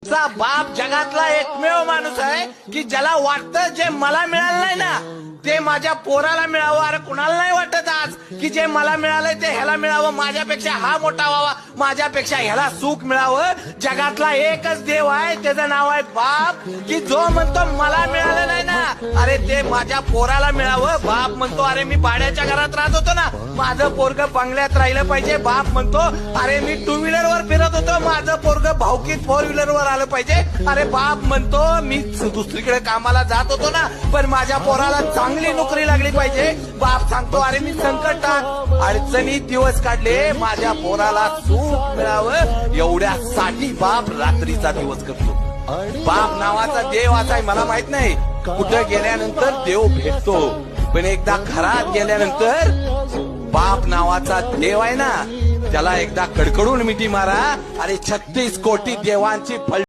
चा बाप जगातला एकमेव माणूस आहे की ज्याला वाटतं जे मला मिळालं नाही ना ते माझ्या पोराला मिळावं. अरे कुणाला नाही वाटत आज की जे मला मिळालंय ते ह्याला मिळावं, माझ्यापेक्षा हा मोठा व्हावा, माझ्यापेक्षा ह्याला सुख मिळावं. जगातला एकच देव आहे, त्याचं नाव आहे बाप, की जो म्हणतो मला मिळालं नाही ना अरे ते माझ्या पोराला मिळावं. बाप म्हणतो अरे मी भाड्याच्या घरात राहत होतो ना, माझं पोरग बंगल्यात राहिलं पाहिजे. बाप म्हणतो अरे मी टू व्हीलर वर फिरत होतो, माझं पोरग भावकीत फोर व्हीलर वर आलं पाहिजे. अरे बाप म्हणतो मी दुसरीकडे कामाला जात होतो ना पण माझ्या पोराला चांगली नोकरी लागली पाहिजे. बाप सांगतो अरे मी संकटात अडचणीत दिवस काढले, माझ्या पोराला सुख मिळावं एवढ्यासाठी बाप रात्रीचा दिवस करतो. बाप नावाचा देव असा आहे मला माहित नाही, कुठं गेल्यानंतर देव भेटतो पण एकदा घरात गेल्यानंतर बाप नावाचा देव आहे ना त्याला एकदा कडकडून मिठी मारा. अरे 36 कोटी देवांची